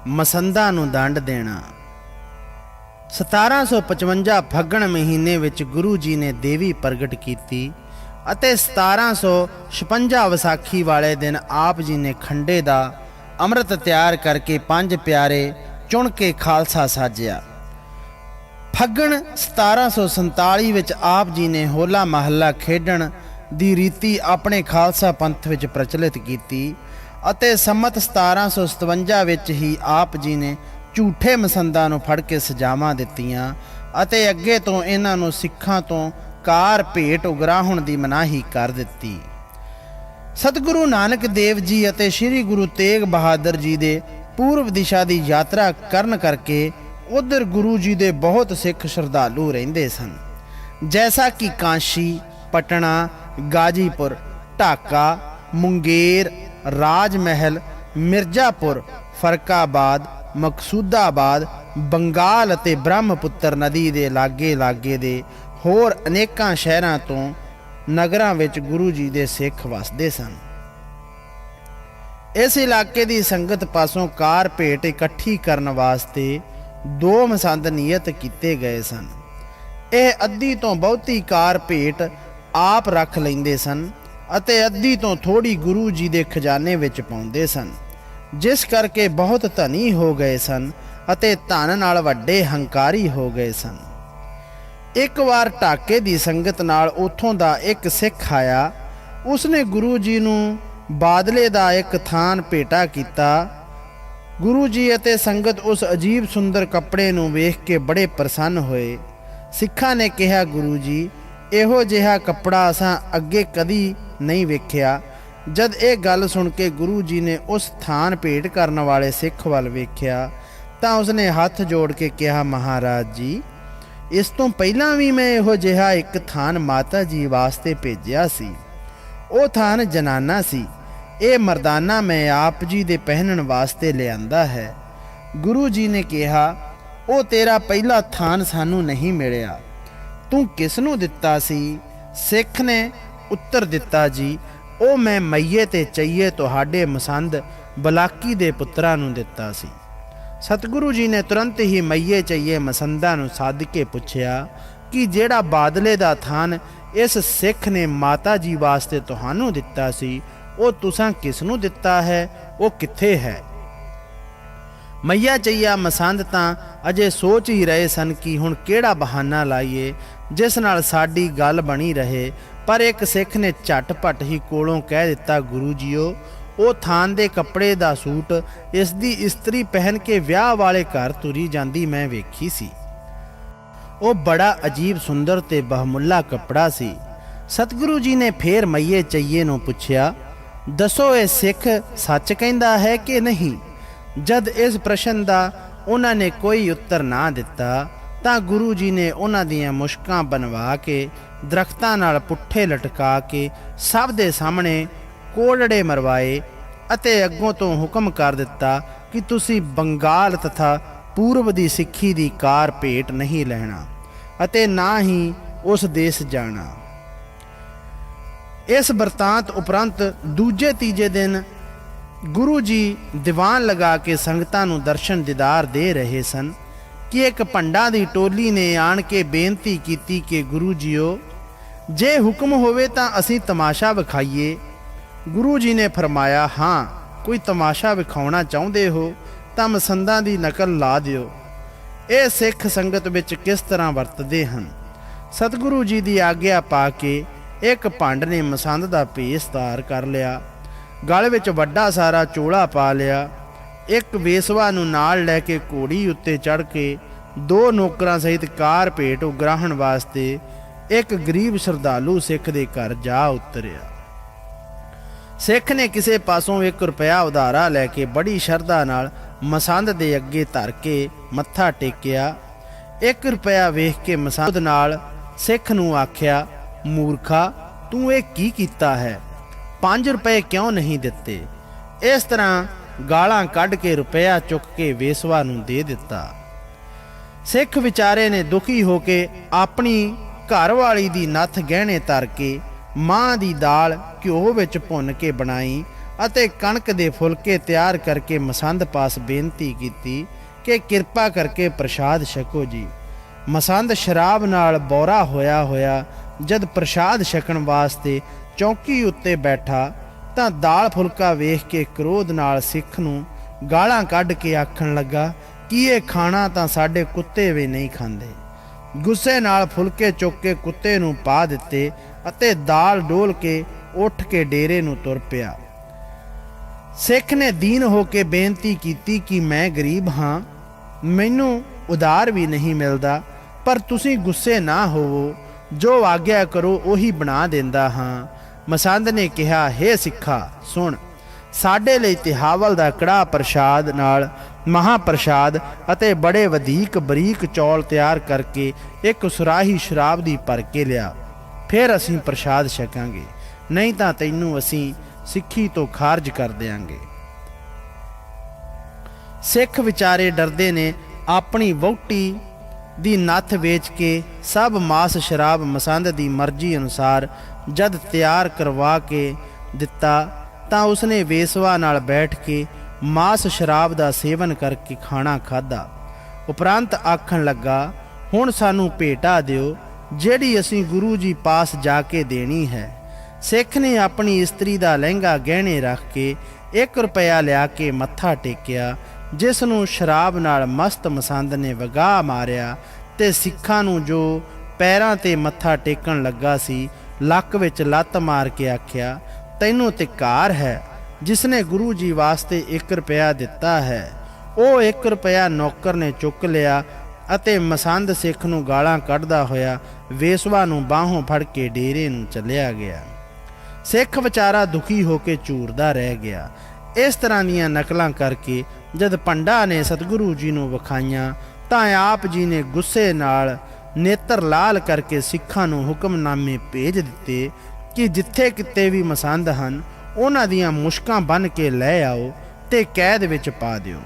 ਮਸੰਦਾਂ ਨੂੰ ਦੰਡ ਦੇਣਾ। 1755 ਫੱਗਣ ਮਹੀਨੇ ਵਿੱਚ ਗੁਰੂ ਜੀ ਨੇ ਦੇਵੀ ਪ੍ਰਗਟ ਕੀਤੀ ਅਤੇ 1756 ਵਿਸਾਖੀ ਵਾਲੇ ਦਿਨ ਆਪ ਜੀ ਨੇ ਖੰਡੇ ਦਾ ਅੰਮ੍ਰਿਤ ਤਿਆਰ ਕਰਕੇ 5 ਪਿਆਰੇ ਚੁਣ ਕੇ ਖਾਲਸਾ ਸਾਜਿਆ। ਫੱਗਣ 1747 ਵਿੱਚ ਆਪ ਜੀ ਨੇ ਹੋਲਾ ਮਹੱਲਾ ਖੇਡਣ ਦੀ ਰੀਤੀ ਆਪਣੇ ਖਾਲਸਾ ਪੰਥ ਵਿੱਚ ਪ੍ਰਚਲਿਤ ਕੀਤੀ ਅਤੇ ਸੰਮਤ 1757 ਵਿੱਚ ਹੀ ਆਪ ਜੀ ਨੇ ਝੂਠੇ ਮਸੰਦਾਂ ਨੂੰ ਫੜ ਕੇ ਸਜ਼ਾਵਾਂ ਦਿੱਤੀਆਂ ਅਤੇ ਅੱਗੇ ਤੋਂ ਇਹਨਾਂ ਨੂੰ ਸਿੱਖਾਂ ਤੋਂ ਕਾਰ ਭੇਟ ਉਗਰਾਹੁਣ ਦੀ ਮਨਾਹੀ ਕਰ ਦਿੱਤੀ। ਸਤਿਗੁਰੂ ਨਾਨਕ ਦੇਵ ਜੀ ਅਤੇ ਸ੍ਰੀ ਗੁਰੂ ਤੇਗ ਬਹਾਦਰ ਜੀ ਦੇ ਪੂਰਬ ਦਿਸ਼ਾ ਦੀ ਯਾਤਰਾ ਕਰਨ ਕਰਕੇ ਉਧਰ ਗੁਰੂ ਜੀ ਦੇ ਬਹੁਤ ਸਿੱਖ ਸ਼ਰਧਾਲੂ ਰਹਿੰਦੇ ਸਨ, ਜੈਸਾ ਕਿ ਕਾਂਸ਼ੀ, ਪਟਨਾ, ਗਾਜੀਪੁਰ, ਢਾਕਾ, ਮੁੰਗੇਰ, ਰਾਜ ਮਹਿਲ, ਮਿਰਜ਼ਾਪੁਰ, ਫਰਕਾਬਾਦ, ਮਕਸੂਦਾਬਾਦ, ਬੰਗਾਲ ਅਤੇ ਬ੍ਰਹਮਪੁੱਤਰ ਨਦੀ ਦੇ ਲਾਗੇ ਦੇ ਹੋਰ ਅਨੇਕਾਂ ਸ਼ਹਿਰਾਂ ਤੋਂ ਨਗਰਾਂ ਵਿੱਚ ਗੁਰੂ ਜੀ ਦੇ ਸਿੱਖ ਵਸਦੇ ਸਨ। ਇਸ ਇਲਾਕੇ ਦੀ ਸੰਗਤ ਪਾਸੋਂ ਕਾਰ ਭੇਟ ਇਕੱਠੀ ਕਰਨ ਵਾਸਤੇ 2 ਮਸੰਦ ਨਿਯਤ ਕੀਤੇ ਗਏ ਸਨ। ਇਹ ਅੱਧੀ ਤੋਂ ਬਹੁਤੀ ਕਾਰ ਭੇਟ ਆਪ ਰੱਖ ਲੈਂਦੇ ਸਨ ਅਤੇ ਅੱਧੀ ਤੋਂ ਥੋੜੀ ਗੁਰੂ ਜੀ ਦੇ ਖਜ਼ਾਨੇ ਵਿੱਚ ਪਾਉਂਦੇ ਸਨ, ਜਿਸ ਕਰਕੇ ਬਹੁਤ ਧਨੀ ਹੋ ਗਏ ਸਨ ਅਤੇ ਧਨ ਨਾਲ ਵੱਡੇ ਹੰਕਾਰੀ ਹੋ ਗਏ ਸਨ। ਇੱਕ ਵਾਰ ਢਾਕੇ ਦੀ ਸੰਗਤ ਨਾਲ ਉੱਥੋਂ ਦਾ ਇੱਕ ਸਿੱਖ ਆਇਆ। ਉਸਨੇ ਗੁਰੂ ਜੀ ਨੂੰ ਬਾਦਲੇ ਦਾ ਇੱਕ ਥਾਨ ਭੇਟਾ ਕੀਤਾ। ਗੁਰੂ ਜੀ ਅਤੇ ਸੰਗਤ ਉਸ ਅਜੀਬ ਸੁੰਦਰ ਕੱਪੜੇ ਨੂੰ ਵੇਖ ਕੇ ਬੜੇ ਪ੍ਰਸੰਨ ਹੋਏ। ਸਿੱਖਾਂ ਨੇ ਕਿਹਾ, ਗੁਰੂ ਜੀ, ਇਹੋ ਜਿਹਾ ਕੱਪੜਾ ਅਸਾਂ ਅੱਗੇ ਕਦੀ ਨਹੀਂ ਵੇਖਿਆ। ਜਦ ਇਹ ਗੱਲ ਸੁਣ ਕੇ ਗੁਰੂ ਜੀ ਨੇ ਉਸ ਥਾਨ ਭੇਟ ਕਰਨ ਵਾਲੇ ਸਿੱਖ ਵੱਲ ਵੇਖਿਆ ਤਾਂ ਉਸਨੇ ਹੱਥ ਜੋੜ ਕੇ ਕਿਹਾ, ਮਹਾਰਾਜ ਜੀ, ਇਸ ਤੋਂ ਪਹਿਲਾਂ ਵੀ ਮੈਂ ਇਹੋ ਜਿਹਾ ਇੱਕ ਥਾਨ ਮਾਤਾ ਜੀ ਵਾਸਤੇ ਭੇਜਿਆ ਸੀ। ਉਹ ਥਾਨ ਜਨਾਨਾ ਸੀ। ਇਹ ਮਰਦਾਨਾ ਮੈਂ ਆਪ ਜੀ ਦੇ ਪਹਿਨਣ ਵਾਸਤੇ ਲਿਆਂਦਾ ਹੈ। ਗੁਰੂ ਜੀ ਨੇ ਕਿਹਾ, ਉਹ ਤੇਰਾ ਪਹਿਲਾ ਥਾਨ ਸਾਨੂੰ ਨਹੀਂ ਮਿਲਿਆ, ਤੂੰ ਕਿਸ ਨੂੰ ਦਿੱਤਾ ਸੀ? ਸਿੱਖ ਨੇ ਉੱਤਰ ਦਿੱਤਾ, ਜੀ, ਉਹ ਮੈਂ ਮਈਏ ਤੇ ਚਈਏ ਤੁਹਾਡੇ ਮਸੰਦ ਬਲਾਕੀ ਦੇ ਪੁੱਤਰਾਂ ਨੂੰ ਦਿੱਤਾ ਸੀ। ਸਤਿਗੁਰੂ ਜੀ ਨੇ ਤੁਰੰਤ ਹੀ ਮਈਏ ਚਈਏ ਮਸੰਦਾਂ ਨੂੰ ਸੱਦ ਕੇ ਪੁੱਛਿਆ ਕਿ ਜਿਹੜਾ ਬਾਦਲੇ ਦਾ ਥਾਨ ਇਸ ਸਿੱਖ ਨੇ ਮਾਤਾ ਜੀ ਵਾਸਤੇ ਤੁਹਾਨੂੰ ਦਿੱਤਾ ਸੀ, ਉਹ ਤੁਸਾਂ ਕਿਸ ਨੂੰ ਦਿੱਤਾ ਹੈ? ਉਹ ਕਿੱਥੇ ਹੈ? ਮਈਆ ਚਈਆ ਮਸੰਦ ਤਾਂ ਅਜੇ ਸੋਚ ਹੀ ਰਹੇ ਸਨ ਕਿ ਹੁਣ ਕਿਹੜਾ ਬਹਾਨਾ ਲਾਈਏ ਜਿਸ ਨਾਲ ਸਾਡੀ ਗੱਲ ਬਣੀ ਰਹੇ, ਪਰ ਇੱਕ ਸਿੱਖ ਨੇ ਝਟਪਟ ਹੀ ਕੋਲੋਂ ਕਹਿ ਦਿੱਤਾ, ਗੁਰੂ ਜੀਓ, ਉਹ ਥਾਨ ਦੇ ਕੱਪੜੇ ਦਾ ਸੂਟ ਇਸ ਦੀ ਇਸਤਰੀ ਪਹਿਨ ਕੇ ਵਿਆਹ ਵਾਲੇ ਘਰ ਤੁਰੀ ਜਾਂਦੀ ਮੈਂ ਵੇਖੀ ਸੀ। ਉਹ ਬੜਾ ਅਜੀਬ ਸੁੰਦਰ ਤੇ ਬਹੁਮੁੱਲਾ ਕੱਪੜਾ ਸੀ। ਸਤਿਗੁਰੂ ਜੀ ਨੇ ਫੇਰ ਮਈਏ ਚਈਏ ਨੂੰ ਪੁੱਛਿਆ, ਦੱਸੋ ਇਹ ਸਿੱਖ ਸੱਚ ਕਹਿੰਦਾ ਹੈ ਕਿ ਨਹੀਂ? ਜਦ ਇਸ ਪ੍ਰਸ਼ਨ ਦਾ ਉਹਨਾਂ ਨੇ ਕੋਈ ਉੱਤਰ ਨਾ ਦਿੱਤਾ ਤਾਂ ਗੁਰੂ ਜੀ ਨੇ ਉਹਨਾਂ ਦੀਆਂ ਮੁਸ਼ਕਾਂ ਬਣਵਾ ਕੇ ਦਰਖਤਾਂ ਨਾਲ ਪੁੱਠੇ ਲਟਕਾ ਕੇ ਸਭ ਦੇ ਸਾਹਮਣੇ ਕੋੜੜੇ ਮਰਵਾਏ ਅਤੇ ਅੱਗੋਂ ਤੋਂ ਹੁਕਮ ਕਰ ਦਿੱਤਾ ਕਿ ਤੁਸੀਂ ਬੰਗਾਲ ਤਥਾ ਪੂਰਬ ਦੀ ਸਿੱਖੀ ਦੀ ਕਾਰ ਭੇਟ ਨਹੀਂ ਲੈਣਾ ਅਤੇ ਨਾ ਹੀ ਉਸ ਦੇਸ਼ ਜਾਣਾ। ਇਸ ਬਰਤਾਂਤ ਉਪਰੰਤ ਦੂਜੇ ਤੀਜੇ ਦਿਨ ਗੁਰੂ ਜੀ ਦੀਵਾਨ ਲਗਾ ਕੇ ਸੰਗਤਾਂ ਨੂੰ ਦਰਸ਼ਨ ਦੀਦਾਰ ਦੇ ਰਹੇ ਸਨ ਕਿ ਇੱਕ ਭੰਡਾਂ ਦੀ ਟੋਲੀ ਨੇ ਆਣ ਕੇ ਬੇਨਤੀ ਕੀਤੀ ਕਿ ਗੁਰੂ ਜੀਓ, ਜੇ ਹੁਕਮ ਹੋਵੇ ਤਾਂ ਅਸੀਂ ਤਮਾਸ਼ਾ ਵਿਖਾਈਏ। ਗੁਰੂ ਜੀ ਨੇ ਫਰਮਾਇਆ, ਹਾਂ, ਕੋਈ ਤਮਾਸ਼ਾ ਵਿਖਾਉਣਾ ਚਾਹੁੰਦੇ ਹੋ ਤਾਂ ਮਸੰਦਾਂ ਦੀ ਨਕਲ ਲਾ ਦਿਓ। ਇਹ ਸਿੱਖ ਸੰਗਤ ਵਿੱਚ ਕਿਸ ਤਰ੍ਹਾਂ ਵਰਤਦੇ ਹਨ। ਸਤਿਗੁਰੂ ਜੀ ਦੀ ਆਗਿਆ ਪਾ ਕੇ ਇੱਕ ਭੰਡ ਨੇ ਮਸੰਦ ਦਾ ਭੇਸ ਧਾਰ ਕਰ ਲਿਆ, ਗਲ ਵਿੱਚ ਵੱਡਾ ਸਾਰਾ ਚੋਲਾ ਪਾ ਲਿਆ। ਇੱਕ ਵੇਸਵਾ ਨੂੰ ਨਾਲ ਲੈ ਕੇ ਘੋੜੀ ਉੱਤੇ ਚੜ੍ਹ ਕੇ 2 ਨੌਕਰਾਂ ਸਹਿਤ ਕਾਰ ਭੇਟ ਉਗਰਾਹਣ ਵਾਸਤੇ ਇੱਕ ਗਰੀਬ ਸ਼ਰਧਾਲੂ ਸਿੱਖ ਦੇ ਘਰ ਜਾ ਉਤਰਿਆ। ਸਿੱਖ ਨੇ ਕਿਸੇ ਪਾਸੋਂ 1 ਰੁਪਇਆ ਉਧਾਰਾ ਲੈ ਕੇ ਬੜੀ ਸ਼ਰਧਾ ਨਾਲ ਮਸੰਦ ਦੇ ਅੱਗੇ ਧਰ ਕੇ ਮੱਥਾ ਟੇਕਿਆ। 1 ਰੁਪਇਆ ਵੇਖ ਕੇ ਮਸੰਦ ਨਾਲ ਸਿੱਖ ਨੂੰ ਆਖਿਆ, ਮੂਰਖਾ, ਤੂੰ ਇਹ ਕੀ ਕੀਤਾ ਹੈ? 5 ਰੁਪਏ ਕਿਉਂ ਨਹੀਂ ਦਿੱਤੇ? ਇਸ ਤਰ੍ਹਾਂ ਗਾਲਾਂ ਕੱਢ ਕੇ ਰੁਪਇਆ ਚੁੱਕ ਕੇ ਵੇਸਵਾ ਨੂੰ ਦੇ ਦਿੱਤਾ। ਸਿੱਖ ਵਿਚਾਰੇ ਨੇ ਦੁਖੀ ਹੋ ਕੇ ਆਪਣੀ ਘਰ ਵਾਲੀ ਦੀ ਨੱਥ ਗਹਿਣੇ ਧਰ ਕੇ ਮਾਂ ਦੀ ਦਾਲ ਘਿਓ ਵਿੱਚ ਭੁੰਨ ਕੇ ਬਣਾਈ ਅਤੇ ਕਣਕ ਦੇ ਫੁਲਕੇ ਤਿਆਰ ਕਰਕੇ ਮਸੰਦ ਪਾਸ ਬੇਨਤੀ ਕੀਤੀ ਕਿ ਕਿਰਪਾ ਕਰਕੇ ਪ੍ਰਸ਼ਾਦ ਛਕੋ ਜੀ। ਮਸੰਦ ਸ਼ਰਾਬ ਨਾਲ ਬੌਰਾ ਹੋਇਆ ਜਦ ਪ੍ਰਸ਼ਾਦ ਛਕਣ ਵਾਸਤੇ ਚੌਂਕੀ ਉੱਤੇ ਬੈਠਾ ਤਾਂ ਦਾਲ ਫੁਲਕਾ ਵੇਖ ਕੇ ਕ੍ਰੋਧ ਨਾਲ ਸਿੱਖ ਨੂੰ ਗਾਲਾਂ ਕੱਢ ਕੇ ਆਖਣ ਲੱਗਾ ਕਿ ਇਹ ਖਾਣਾ ਤਾਂ ਸਾਡੇ ਕੁੱਤੇ ਵੀ ਨਹੀਂ ਖਾਂਦੇ। ਗੁੱਸੇ ਨਾਲ ਫੁਲਕੇ ਚੁੱਕ ਕੇ ਕੁੱਤੇ ਨੂੰ ਪਾ ਦਿੱਤੇ ਅਤੇ ਦਾਲ ਡੋਲ ਕੇ ਉੱਠ ਕੇ ਡੇਰੇ ਨੂੰ ਤੁਰ ਪਿਆ। ਸਿੱਖ ਨੇ ਦੀਨ ਹੋ ਕੇ ਬੇਨਤੀ ਕੀਤੀ ਕਿ ਮੈਂ ਗਰੀਬ ਹਾਂ, ਮੈਨੂੰ ਉਧਾਰ ਵੀ ਨਹੀਂ ਮਿਲਦਾ, ਪਰ ਤੁਸੀਂ ਗੁੱਸੇ ਨਾ ਹੋਵੋ, ਜੋ ਆਗਿਆ ਕਰੋ ਉਹੀ ਬਣਾ ਦਿੰਦਾ ਹਾਂ। ਮਸੰਦ ਨੇ ਕਿਹਾ, ਹੇ ਸਿੱਖਾ ਸੁਣ, ਸਾਡੇ ਲਈ ਤਿਹਾਵਲ ਦਾ ਕੜਾਹ ਪ੍ਰਸ਼ਾਦ ਨਾਲ ਮਹਾਪ੍ਰਸ਼ਾਦ ਅਤੇ ਬੜੇ ਵਧੀਕ ਬਰੀਕ ਚੌਲ ਤਿਆਰ ਕਰਕੇ ਇੱਕ ਸੁਰਾਹੀ ਸ਼ਰਾਬ ਦੀ ਭਰ ਕੇ ਲਿਆ, ਫਿਰ ਅਸੀਂ ਪ੍ਰਸ਼ਾਦ ਛਕਾਂਗੇ, ਨਹੀਂ ਤਾਂ ਤੈਨੂੰ ਅਸੀਂ ਸਿੱਖੀ ਤੋਂ ਖਾਰਜ ਕਰ ਦਿਆਂਗੇ। ਸਿੱਖ ਵਿਚਾਰੇ ਡਰਦੇ ਨੇ ਆਪਣੀ ਵਹੁਟੀ ਦੀ ਨੱਥ ਵੇਚ ਕੇ ਸਭ ਮਾਸ ਸ਼ਰਾਬ ਮਸੰਦ ਦੀ ਮਰਜ਼ੀ ਅਨੁਸਾਰ ਜਦ ਤਿਆਰ ਕਰਵਾ ਕੇ ਦਿੱਤਾ ਤਾਂ ਉਸਨੇ ਵੇਸਵਾ ਨਾਲ ਬੈਠ ਕੇ ਮਾਸ ਸ਼ਰਾਬ ਦਾ ਸੇਵਨ ਕਰਕੇ ਖਾਣਾ ਖਾਧਾ। ਉਪਰੰਤ ਆਖਣ ਲੱਗਾ, ਹੁਣ ਸਾਨੂੰ ਭੇਟਾ ਦਿਓ ਜਿਹੜੀ ਅਸੀਂ ਗੁਰੂ ਜੀ ਪਾਸ ਜਾ ਕੇ ਦੇਣੀ ਹੈ। ਸਿੱਖ ਨੇ ਆਪਣੀ ਇਸਤਰੀ ਦਾ ਲਹਿੰਗਾ ਗਹਿਣੇ ਰੱਖ ਕੇ 1 ਰੁਪਇਆ ਲਿਆ ਕੇ ਮੱਥਾ ਟੇਕਿਆ, ਜਿਸ ਨੂੰ ਸ਼ਰਾਬ ਨਾਲ ਮਸਤ ਮਸੰਦ ਨੇ ਵਗਾਹ ਮਾਰਿਆ ਤੇ ਸਿੱਖਾਂ ਨੂੰ ਜੋ ਪੈਰਾਂ ਤੇ ਮੱਥਾ ਟੇਕਣ ਲੱਗਾ ਸੀ ਲੱਕ ਵਿੱਚ ਲੱਤ ਮਾਰ ਕੇ ਆਖਿਆ, ਤੈਨੂੰ ਧਿਕਾਰ ਹੈ, ਜਿਸ ਨੇ ਗੁਰੂ ਜੀ ਵਾਸਤੇ 1 ਰੁਪਇਆ ਦਿੱਤਾ ਹੈ। ਉਹ 1 ਰੁਪਇਆ ਨੌਕਰ ਨੇ ਚੁੱਕ ਲਿਆ ਅਤੇ ਮਸੰਦ ਸਿੱਖ ਨੂੰ ਗਾਲਾਂ ਕੱਢਦਾ ਹੋਇਆ ਵੇਸਵਾ ਨੂੰ ਬਾਹੋਂ ਫੜ ਕੇ ਡੇਰੇ ਨੂੰ ਚੱਲਿਆ ਗਿਆ। ਸਿੱਖ ਵਿਚਾਰਾ ਦੁਖੀ ਹੋ ਕੇ ਝੂਰਦਾ ਰਹਿ ਗਿਆ। ਇਸ ਤਰ੍ਹਾਂ ਦੀਆਂ ਨਕਲਾਂ ਕਰਕੇ ਜਦ ਪੰਡਾ ਨੇ ਸਤਿਗੁਰੂ ਜੀ ਨੂੰ ਵਿਖਾਈਆਂ ਤਾਂ ਆਪ ਜੀ ਨੇ ਗੁੱਸੇ ਨਾਲ ਨੇਤਰ ਲਾਲ ਕਰਕੇ ਸਿੱਖਾਂ ਨੂੰ ਹੁਕਮਨਾਮੇ ਭੇਜ ਦਿੱਤੇ ਕਿ ਜਿੱਥੇ ਕਿਤੇ ਵੀ ਮਸੰਦ ਹਨ ਉਹਨਾਂ ਦੀਆਂ ਮੁਸ਼ਕਾਂ ਬੰਨ੍ਹ ਕੇ ਲੈ ਆਓ ਤੇ ਕੈਦ ਵਿੱਚ ਪਾ ਦਿਓ।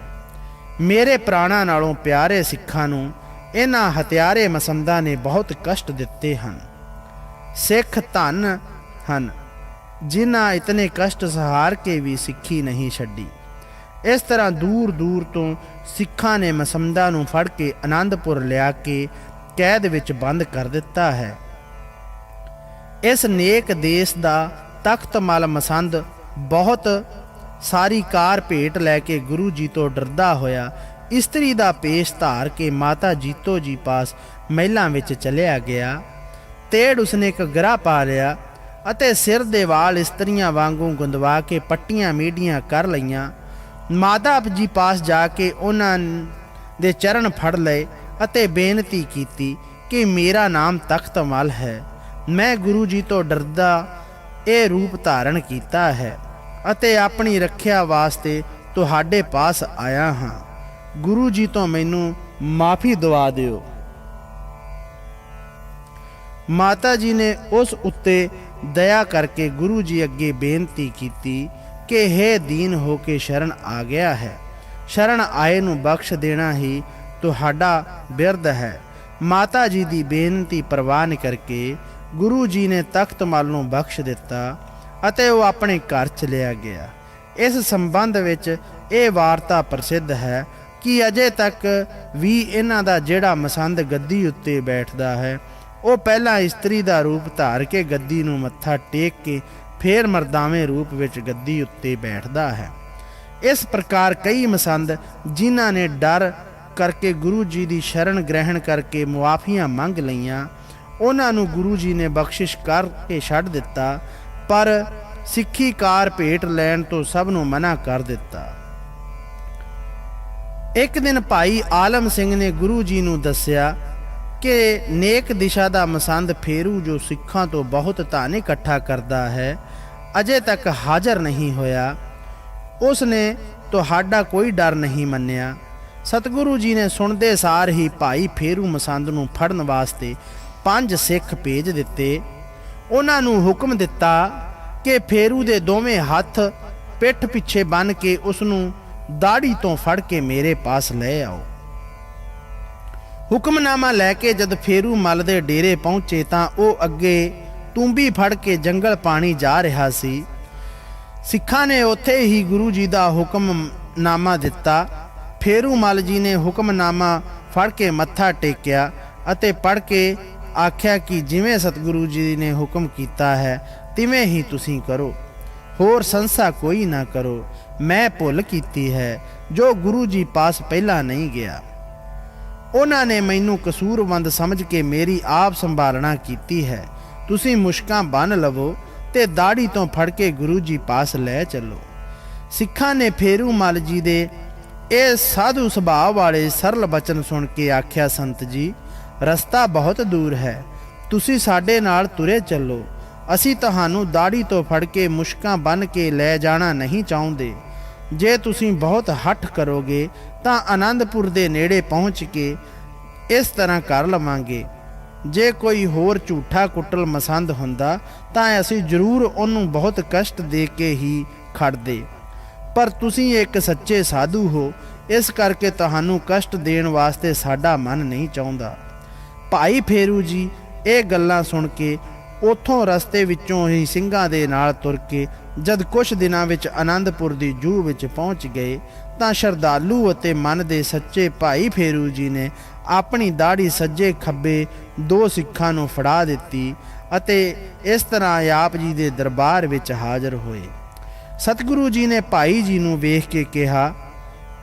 ਮੇਰੇ ਪ੍ਰਾਣਾਂ ਨਾਲੋਂ ਪਿਆਰੇ ਸਿੱਖਾਂ ਨੂੰ ਇਹਨਾਂ ਹਥਿਆਰੇ ਮਸੰਦਾਂ ਨੇ ਬਹੁਤ ਕਸ਼ਟ ਦਿੱਤੇ ਹਨ। ਸਿੱਖ ਧਨ ਹਨ ਜਿਨ੍ਹਾਂ ਇਤਨੇ ਕਸ਼ਟ ਸਹਾਰ ਕੇ ਵੀ ਸਿੱਖੀ ਨਹੀਂ ਛੱਡੀ। ਇਸ ਤਰ੍ਹਾਂ ਦੂਰ ਦੂਰ ਤੋਂ ਸਿੱਖਾਂ ਨੇ ਮਸੰਦਾਂ ਨੂੰ ਫੜ ਕੇ ਆਨੰਦਪੁਰ ਲਿਆ ਕੇ ਕੈਦ ਵਿੱਚ ਬੰਦ ਕਰ ਦਿੱਤਾ ਹੈ। ਇਸ ਨੇਕ ਦੇਸ਼ ਦਾ ਤਖਤ ਮਲ ਮਸੰਦ ਬਹੁਤ ਸਾਰੀ ਕਾਰ ਭੇਟ ਲੈ ਕੇ ਗੁਰੂ ਜੀ ਤੋਂ ਡਰਦਾ ਹੋਇਆ ਇਸਤਰੀ ਦਾ ਪੇਸ਼ ਧਾਰ ਕੇ ਮਾਤਾ ਜੀਤੋ ਜੀ ਪਾਸ ਮਹਿਲਾਂ ਵਿੱਚ ਚਲਿਆ ਗਿਆ। ਤੇੜ ਉਸਨੇ ਘੱਗਰਾ ਪਾ ਲਿਆ ਅਤੇ ਸਿਰ ਦੇ ਵਾਲ ਇਸਤਰੀਆਂ ਵਾਂਗੂ ਗੁੰਦਵਾ ਕੇ ਪੱਟੀਆਂ ਮੀਡੀਆਂ ਕਰ ਲਈਆਂ। ਮਾਤਾ ਜੀ ਪਾਸ ਜਾ ਕੇ ਉਹਨਾਂ ਦੇ ਚਰਨ ਫੜ ਲਏ ਅਤੇ ਬੇਨਤੀ ਕੀਤੀ ਕਿ ਮੇਰਾ ਨਾਮ ਤਖਤ ਮਲ ਹੈ, ਮੈਂ ਗੁਰੂ ਜੀ ਤੋਂ ਡਰਦਾ ਇਹ ਰੂਪ ਧਾਰਨ ਕੀਤਾ ਹੈ ਅਤੇ ਆਪਣੀ ਰੱਖਿਆ ਵਾਸਤੇ ਤੁਹਾਡੇ ਪਾਸ ਆਇਆ ਹਾਂ। ਗੁਰੂ ਜੀ ਤੋਂ ਮੈਨੂੰ ਮਾਫੀ ਦਵਾ ਦਿਓ। ਮਾਤਾ ਜੀ ਨੇ ਉਸ ਉੱਤੇ ਦਇਆ ਕਰਕੇ ਗੁਰੂ ਜੀ ਅੱਗੇ ਬੇਨਤੀ ਕੀਤੀ ਕਿ ਹੇ ਦੀਨ ਹੋ ਕੇ ਸ਼ਰਨ ਆ ਗਿਆ ਹੈ, ਸ਼ਰਨ ਆਏ ਨੂੰ ਬਖਸ਼ ਦੇਣਾ ਹੀ ਤੁਹਾਡਾ ਬਿਰਧ ਹੈ। ਮਾਤਾ ਜੀ ਦੀ ਬੇਨਤੀ ਪ੍ਰਵਾਨ ਕਰਕੇ ਗੁਰੂ ਜੀ ਨੇ ਤਖਤ ਮਲ ਨੂੰ ਬਖਸ਼ ਦਿੱਤਾ ਅਤੇ ਉਹ ਆਪਣੇ ਘਰ ਚਲਿਆ ਗਿਆ। ਇਸ ਸੰਬੰਧ ਵਿੱਚ ਇਹ ਵਾਰਤਾ ਪ੍ਰਸਿੱਧ ਹੈ ਕਿ ਅਜੇ ਤੱਕ ਵੀ ਇਹਨਾਂ ਦਾ ਜਿਹੜਾ ਮਸੰਦ ਗੱਦੀ ਉੱਤੇ ਬੈਠਦਾ ਹੈ ਉਹ ਪਹਿਲਾਂ ਇਸਤਰੀ ਦਾ ਰੂਪ ਧਾਰ ਕੇ ਗੱਦੀ ਨੂੰ ਮੱਥਾ ਟੇਕ ਕੇ ਫਿਰ ਮਰਦਾਵੇਂ ਰੂਪ ਵਿੱਚ ਗੱਦੀ ਉੱਤੇ ਬੈਠਦਾ ਹੈ। ਇਸ ਪ੍ਰਕਾਰ ਕਈ ਮਸੰਦ ਜਿਨ੍ਹਾਂ ਨੇ ਡਰ ਕਰਕੇ ਗੁਰੂ ਜੀ ਦੀ ਸ਼ਰਨ ਗ੍ਰਹਿਣ ਕਰਕੇ ਮੁਆਫੀਆਂ ਮੰਗ ਲਈਆਂ, ਉਹਨਾਂ ਨੂੰ ਗੁਰੂ ਜੀ ਨੇ ਬਖਸ਼ਿਸ਼ ਕਰਕੇ ਛੱਡ ਦਿੱਤਾ, ਪਰ ਸਿੱਖੀ ਕਾਰ ਭੇਟ ਲੈਣ ਤੋਂ ਸਭ ਨੂੰ ਮਨਾ ਕਰ ਦਿੱਤਾ। ਇੱਕ ਦਿਨ ਭਾਈ ਆਲਮ ਸਿੰਘ ਨੇ ਗੁਰੂ ਜੀ ਨੂੰ ਦੱਸਿਆ ਕਿ ਨੇਕ ਦਿਸ਼ਾ ਦਾ ਮਸੰਦ ਫੇਰੂ ਜੋ ਸਿੱਖਾਂ ਤੋਂ ਬਹੁਤ ਧਨ ਇਕੱਠਾ ਕਰਦਾ ਹੈ ਅਜੇ ਤੱਕ ਹਾਜ਼ਰ ਨਹੀਂ ਹੋਇਆ। ਉਸ ਨੇ ਤੁਹਾਡਾ ਕੋਈ ਡਰ ਨਹੀਂ ਮੰਨਿਆ। ਸਤਿਗੁਰੂ ਜੀ ਨੇ ਸੁਣਦੇ ਸਾਰ ਹੀ ਭਾਈ ਫੇਰੂ ਮਸੰਦ ਨੂੰ ਫੜਨ ਵਾਸਤੇ 5 ਸਿੱਖ ਭੇਜ ਦਿੱਤੇ। ਉਹਨਾਂ ਨੂੰ ਹੁਕਮ ਦਿੱਤਾ ਕਿ ਫੇਰੂ ਦੇ ਦੋਵੇਂ ਹੱਥ ਪਿੱਠ ਪਿੱਛੇ ਬੰਨ੍ਹ ਕੇ ਉਸ ਨੂੰ ਦਾੜੀ ਤੋਂ ਫੜ ਕੇ ਮੇਰੇ ਪਾਸ ਲੈ ਆਓ। ਹੁਕਮਨਾਮਾ ਲੈ ਕੇ ਜਦ ਫੇਰੂ ਮਲ ਦੇ ਡੇਰੇ ਪਹੁੰਚੇ ਤਾਂ ਉਹ ਅੱਗੇ ਤੂੰਬੀ ਫੜ ਕੇ ਜੰਗਲ ਪਾਣੀ ਜਾ ਰਿਹਾ ਸੀ। ਸਿੱਖਾਂ ਨੇ ਉੱਥੇ ਹੀ ਗੁਰੂ ਜੀ ਦਾ ਹੁਕਮਨਾਮਾ ਦਿੱਤਾ। ਫੇਰੂ ਮੱਲ ਜੀ ਨੇ ਹੁਕਮਨਾਮਾ ਫੜ ਕੇ ਮੱਥਾ ਟੇਕਿਆ ਅਤੇ ਪੜ੍ਹ ਕੇ ਆਖਿਆ ਕਿ ਜਿਵੇਂ ਸਤਿਗੁਰੂ ਜੀ ਨੇ ਹੁਕਮ ਕੀਤਾ ਹੈ ਤਿਵੇਂ ਹੀ ਤੁਸੀਂ ਕਰੋ, ਹੋਰ ਸੰਸਾ ਕੋਈ ਨਾ ਕਰੋ। ਮੈਂ ਭੁੱਲ ਕੀਤੀ ਹੈ ਜੋ ਗੁਰੂ ਜੀ ਪਾਸ ਪਹਿਲਾਂ ਨਹੀਂ ਗਿਆ। ਉਹਨਾਂ ਨੇ ਮੈਨੂੰ ਕਸੂਰਵੰਦ ਸਮਝ ਕੇ ਮੇਰੀ ਆਪ ਸੰਭਾਲਣਾ ਕੀਤੀ ਹੈ। ਤੁਸੀਂ ਮੁਸ਼ਕਾਂ ਬੰਨ੍ਹ ਲਵੋ ਤੇ ਦਾੜੀ ਤੋਂ ਫੜ ਕੇ ਗੁਰੂ ਜੀ ਪਾਸ ਲੈ ਚੱਲੋ। ਸਿੱਖਾਂ ਨੇ ਫੇਰੂ ਮੱਲ ਜੀ ਦੇ ਇਹ ਸਾਧੂ ਸੁਭਾਅ ਵਾਲੇ ਸਰਲ ਬਚਨ ਸੁਣ ਕੇ ਆਖਿਆ, ਸੰਤ ਜੀ, ਰਸਤਾ ਬਹੁਤ ਦੂਰ ਹੈ, ਤੁਸੀਂ ਸਾਡੇ ਨਾਲ ਤੁਰੇ ਚੱਲੋ। ਅਸੀਂ ਤੁਹਾਨੂੰ ਦਾੜੀ ਤੋਂ ਫੜ ਕੇ ਮੁਸ਼ਕਾਂ ਬੰਨ੍ਹ ਕੇ ਲੈ ਜਾਣਾ ਨਹੀਂ ਚਾਹੁੰਦੇ। ਜੇ ਤੁਸੀਂ ਬਹੁਤ ਹੱਠ ਕਰੋਗੇ ਤਾਂ ਆਨੰਦਪੁਰ ਦੇ ਨੇੜੇ ਪਹੁੰਚ ਕੇ ਇਸ ਤਰ੍ਹਾਂ ਕਰ ਲਵਾਂਗੇ। ਜੇ ਕੋਈ ਹੋਰ ਝੂਠਾ ਕੁੱਟਲ ਮਸੰਦ ਹੁੰਦਾ ਤਾਂ ਅਸੀਂ ਜ਼ਰੂਰ ਉਹਨੂੰ ਬਹੁਤ ਕਸ਼ਟ ਦੇ ਕੇ ਹੀ ਖੜਦੇ, ਪਰ ਤੁਸੀਂ ਇੱਕ ਸੱਚੇ ਸਾਧੂ ਹੋ, ਇਸ ਕਰਕੇ ਤੁਹਾਨੂੰ ਕਸ਼ਟ ਦੇਣ ਵਾਸਤੇ ਸਾਡਾ ਮਨ ਨਹੀਂ ਚਾਹੁੰਦਾ। ਭਾਈ ਫੇਰੂ ਜੀ ਇਹ ਗੱਲਾਂ ਸੁਣ ਕੇ ਉੱਥੋਂ ਰਸਤੇ ਵਿੱਚੋਂ ਹੀ ਸਿੰਘਾਂ ਦੇ ਨਾਲ ਤੁਰ ਕੇ ਜਦ ਕੁਝ ਦਿਨਾਂ ਵਿੱਚ ਆਨੰਦਪੁਰ ਦੀ ਜੂਹ ਵਿੱਚ ਪਹੁੰਚ ਗਏ ਤਾਂ ਸ਼ਰਧਾਲੂ ਅਤੇ ਮਨ ਦੇ ਸੱਚੇ ਭਾਈ ਫੇਰੂ ਜੀ ਨੇ ਆਪਣੀ ਦਾੜੀ ਸੱਜੇ ਖੱਬੇ ਦੋ ਸਿੱਖਾਂ ਨੂੰ ਫੜਾ ਦਿੱਤੀ ਅਤੇ ਇਸ ਤਰ੍ਹਾਂ ਆਪ ਜੀ ਦੇ ਦਰਬਾਰ ਵਿੱਚ ਹਾਜ਼ਰ ਹੋਏ। ਸਤਿਗੁਰੂ ਜੀ ਨੇ ਭਾਈ ਜੀ ਨੂੰ ਵੇਖ ਕੇ ਕਿਹਾ,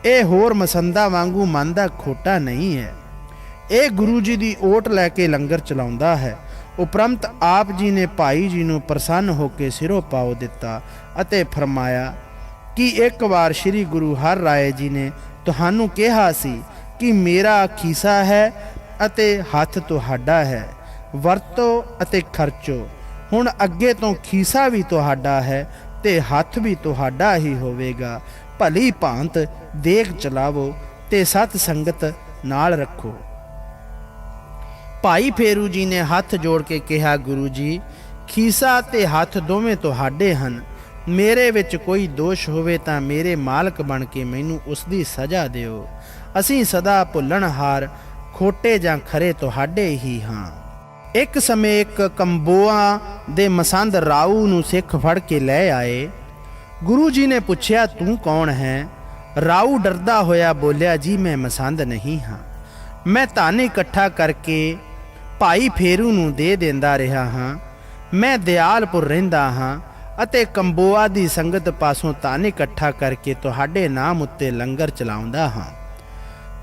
ਇਹ ਹੋਰ ਮਸੰਦਾ ਵਾਂਗੂ ਮਨ ਦਾ ਖੋਟਾ ਨਹੀਂ ਹੈ, ਇਹ ਗੁਰੂ ਜੀ ਦੀ ਓਟ ਲੈ ਕੇ ਲੰਗਰ ਚਲਾਉਂਦਾ ਹੈ। ਉਪਰੰਤ ਆਪ ਜੀ ਨੇ ਭਾਈ ਜੀ ਨੂੰ ਪ੍ਰਸੰਨ ਹੋ ਕੇ ਸਿਰੋਂ ਪਾਉ ਦਿੱਤਾ ਅਤੇ ਫਰਮਾਇਆ ਕਿ ਇੱਕ ਵਾਰ ਸ੍ਰੀ ਗੁਰੂ ਹਰਿ ਰਾਏ ਜੀ ਨੇ ਤੁਹਾਨੂੰ ਕਿਹਾ ਸੀ ਕਿ ਮੇਰਾ ਖੀਸਾ ਹੈ ਅਤੇ ਹੱਥ ਤੁਹਾਡਾ ਹੈ, ਵਰਤੋ ਅਤੇ ਖਰਚੋ। ਹੁਣ ਅੱਗੇ ਤੋਂ ਖੀਸਾ ਵੀ ਤੁਹਾਡਾ ਹੈ ਤੇ ਹੱਥ ਵੀ ਤੁਹਾਡਾ ਹੀ ਹੋਵੇਗਾ। ਭਲੀ ਭਾਂਤ ਦੇਖ ਚਲਾਵੋ ਤੇ ਸਤ ਸੰਗਤ ਨਾਲ ਰੱਖੋ। ਭਾਈ ਫੇਰੂ ਜੀ ਨੇ ਹੱਥ ਜੋੜ ਕੇ ਕਿਹਾ, ਗੁਰੂ ਜੀ, ਖੀਸਾ ਤੇ ਹੱਥ ਦੋਵੇਂ ਤੁਹਾਡੇ ਹਨ। ਮੇਰੇ ਵਿੱਚ ਕੋਈ ਦੋਸ਼ ਹੋਵੇ ਤਾਂ ਮੇਰੇ ਮਾਲਕ ਬਣ ਕੇ ਮੈਨੂੰ ਉਸ ਦੀ ਸਜ਼ਾ ਦਿਓ। ਅਸੀਂ ਸਦਾ ਭੁੱਲਣਹਾਰ, ਖੋਟੇ ਜਾਂ ਖਰੇ ਤੁਹਾਡੇ ਹੀ ਹਾਂ। ਇੱਕ ਸਮੇਂ ਇੱਕ ਕੰਬੋਆਂ ਦੇ ਮਸੰਦ ਰਾਊ ਨੂੰ ਸਿੱਖ ਫੜ ਕੇ ਲੈ ਆਏ। ਗੁਰੂ ਜੀ ਨੇ ਪੁੱਛਿਆ, ਤੂੰ ਕੌਣ ਹੈ? ਰਾਊ ਡਰਦਾ ਹੋਇਆ ਬੋਲਿਆ, ਜੀ ਮੈਂ ਮਸੰਦ ਨਹੀਂ ਹਾਂ, ਮੈਂ ਧਨ ਇਕੱਠਾ ਕਰਕੇ ਭਾਈ ਫੇਰੂ ਨੂੰ ਦੇ ਦਿੰਦਾ ਰਿਹਾ ਹਾਂ। ਮੈਂ ਦਿਆਲਪੁਰ ਰਹਿੰਦਾ ਹਾਂ ਅਤੇ ਕੰਬੋਆ ਦੀ ਸੰਗਤ ਪਾਸੋਂ ਧਨ ਇਕੱਠਾ ਕਰਕੇ ਤੁਹਾਡੇ ਨਾਮ ਉੱਤੇ ਲੰਗਰ ਚਲਾਉਂਦਾ ਹਾਂ।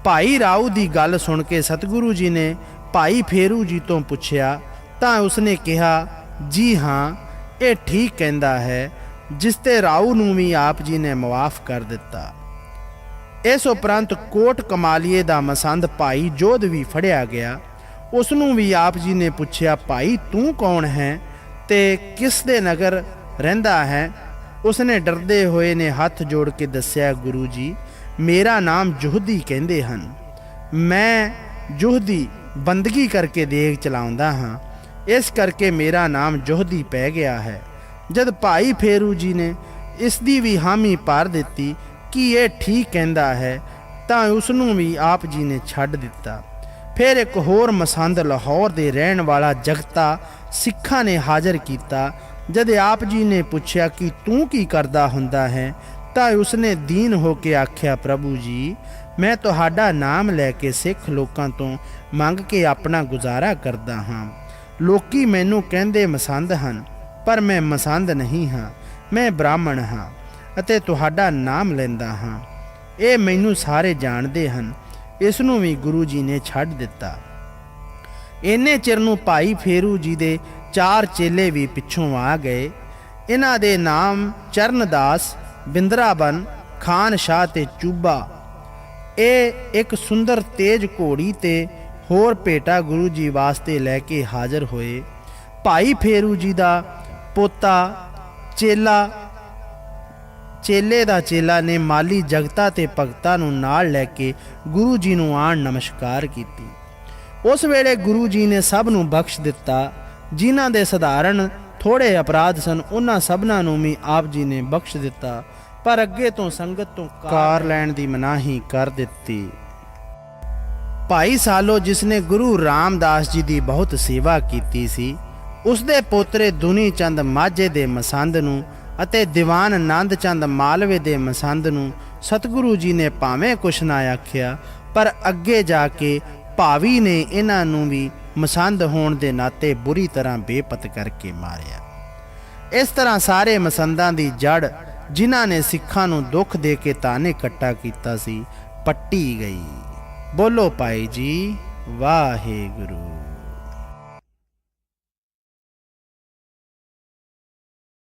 ਭਾਈ ਰਾਊ ਦੀ ਗੱਲ ਸੁਣ ਕੇ ਸਤਿਗੁਰੂ ਜੀ ਨੇ ਭਾਈ ਫੇਰੂ ਜੀ ਤੋਂ ਪੁੱਛਿਆ ਤਾਂ ਉਸਨੇ ਕਿਹਾ, ਜੀ ਹਾਂ, ਇਹ ਠੀਕ ਕਹਿੰਦਾ ਹੈ, ਜਿਸ ਤੇ ਰਾਊ ਨੂੰ ਵੀ ਆਪ ਜੀ ਨੇ ਮੁਆਫ ਕਰ ਦਿੱਤਾ। ਇਸ ਉਪਰੰਤ ਕੋਟ ਕਮਾਲੀਏ ਦਾ ਮਸੰਦ ਭਾਈ ਜੋਧ ਵੀ ਫੜਿਆ ਗਿਆ। ਉਸ ਨੂੰ ਵੀ ਆਪ ਜੀ ਨੇ ਪੁੱਛਿਆ, ਭਾਈ ਤੂੰ ਕੌਣ ਹੈ ਤੇ ਕਿਸ ਦੇ ਨਗਰ ਰਹਿੰਦਾ ਹੈ? ਉਸਨੇ ਡਰਦੇ ਹੋਏ ਨੇ ਹੱਥ ਜੋੜ ਕੇ ਦੱਸਿਆ, ਗੁਰੂ ਜੀ, ਮੇਰਾ ਨਾਮ ਜੋਹਦੀ ਕਹਿੰਦੇ ਹਨ। ਮੈਂ ਜੋਹਦੀ ਬੰਦਗੀ ਕਰਕੇ ਦੇਗ ਚਲਾਉਂਦਾ ਹਾਂ, ਇਸ ਕਰਕੇ ਮੇਰਾ ਨਾਮ ਜੋਹਦੀ ਪੈ ਗਿਆ ਹੈ। ਜਦ ਭਾਈ ਫੇਰੂ ਜੀ ਨੇ ਇਸ ਦੀ ਵੀ ਹਾਮੀ ਭਰ ਦਿੱਤੀ ਕਿ ਇਹ ਠੀਕ ਕਹਿੰਦਾ ਹੈ ਤਾਂ ਉਸ ਨੂੰ ਵੀ ਆਪ ਜੀ ਨੇ ਛੱਡ ਦਿੱਤਾ। ਫਿਰ ਇੱਕ ਹੋਰ ਮਸੰਦ ਲਾਹੌਰ ਦੇ ਰਹਿਣ ਵਾਲਾ ਜਗਤਾ ਸਿੱਖਾਂ ਨੇ ਹਾਜ਼ਰ ਕੀਤਾ। ਜਦ ਆਪ ਜੀ ਨੇ ਪੁੱਛਿਆ ਕਿ ਤੂੰ ਕੀ ਕਰਦਾ ਹੁੰਦਾ ਹੈ ਤਾਂ ਉਸਨੇ ਦੀਨ ਹੋ ਕੇ ਆਖਿਆ, ਪ੍ਰਭੂ ਜੀ, ਮੈਂ ਤੁਹਾਡਾ ਨਾਮ ਲੈ ਕੇ ਸਿੱਖ ਲੋਕਾਂ ਤੋਂ ਮੰਗ ਕੇ ਆਪਣਾ ਗੁਜ਼ਾਰਾ ਕਰਦਾ ਹਾਂ। ਲੋਕੀ ਮੈਨੂੰ ਕਹਿੰਦੇ ਮਸੰਦ ਹਨ, ਪਰ ਮੈਂ ਮਸੰਦ ਨਹੀਂ ਹਾਂ, ਮੈਂ ਬ੍ਰਾਹਮਣ ਹਾਂ ਅਤੇ ਤੁਹਾਡਾ ਨਾਮ ਲੈਂਦਾ ਹਾਂ। ਇਹ ਮੈਨੂੰ ਸਾਰੇ ਜਾਣਦੇ ਹਨ। ਇਸ ਨੂੰ ਵੀ ਗੁਰੂ ਜੀ ਨੇ ਛੱਡ ਦਿੱਤਾ। ਇੰਨੇ ਚਿਰ ਨੂੰ ਭਾਈ ਫੇਰੂ ਜੀ ਦੇ 4 ਚੇਲੇ ਵੀ ਪਿੱਛੋਂ ਆ ਗਏ। ਇਹਨਾਂ ਦੇ ਨਾਮ ਚਰਨਦਾਸ, ਬਿੰਦਰਾਬਨ, ਖਾਨ ਸ਼ਾਹ ਤੇ ਚੂਬਾ। ਇਹ ਇੱਕ ਸੁੰਦਰ ਤੇਜ ਘੋੜੀ ਤੇ ਹੋਰ ਭੇਟਾ ਗੁਰੂ ਜੀ ਵਾਸਤੇ ਲੈ ਕੇ ਹਾਜ਼ਰ ਹੋਏ। ਭਾਈ ਫੇਰੂ ਜੀ ਦਾ ਪੋਤਾ ਚੇਲੇ ਦਾ ਚੇਲਾ ਨੇ ਮਾਲੀ ਜਗਤਾ ਤੇ ਭਗਤਾਂ ਨੂੰ ਨਾਲ ਲੈ ਕੇ ਗੁਰੂ ਜੀ ਨੂੰ ਆਣ ਨਮਸਕਾਰ ਕੀਤੀ। ਉਸ ਵੇਲੇ ਗੁਰੂ ਜੀ ਨੇ ਸਭ ਨੂੰ ਬਖਸ਼ ਦਿੱਤਾ। ਜਿਨ੍ਹਾਂ ਦੇ ਸਧਾਰਨ ਥੋੜੇ ਅਪਰਾਧ ਸਨ ਉਹਨਾਂ ਸਭਨਾਂ ਨੂੰ ਵੀ ਆਪ ਜੀ ਨੇ ਬਖਸ਼ ਦਿੱਤਾ, ਪਰ ਅੱਗੇ ਤੋਂ ਸੰਗਤ ਤੋਂ ਕਾਰ ਲੈਣ ਦੀ ਮਨਾਹੀ ਕਰ ਦਿੱਤੀ। ਭਾਈ ਸਾਲੋ, ਜਿਸ ਨੇ ਗੁਰੂ ਰਾਮਦਾਸ ਜੀ ਦੀ ਬਹੁਤ ਸੇਵਾ ਕੀਤੀ ਸੀ, ਉਸ ਦੇ ਪੋਤਰੇ ਦੁਨੀ ਚੰਦ ਮਾਝੇ ਦੇ ਮਸੰਦ ਨੂੰ ਅਤੇ ਦੀਵਾਨ ਆਨੰਦ ਚੰਦ ਮਾਲਵੇ ਦੇ ਮਸੰਦ ਨੂੰ ਸਤਿਗੁਰੂ ਜੀ ਨੇ ਭਾਵੇਂ ਕੁਛ ਨਾ ਆਖਿਆ, ਪਰ ਅੱਗੇ ਜਾ ਕੇ ਭਾਵੀ ਨੇ ਇਹਨਾਂ ਨੂੰ ਵੀ ਮਸੰਦ ਹੋਣ ਦੇ ਨਾਤੇ ਬੁਰੀ ਤਰ੍ਹਾਂ ਬੇਪਤ ਕਰਕੇ ਮਾਰਿਆ। ਇਸ ਤਰ੍ਹਾਂ ਸਾਰੇ ਮਸੰਦਾਂ ਦੀ ਜੜ, ਜਿਨ੍ਹਾਂ ਨੇ ਸਿੱਖਾਂ ਨੂੰ ਦੁੱਖ ਦੇ ਕੇ ਤਾਨੇ ਇਕੱਠਾ ਕੀਤਾ ਸੀ, ਪੱਟੀ ਗਈ। ਬੋਲੋ ਭਾਈ ਜੀ ਵਾਹਿਗੁਰੂ।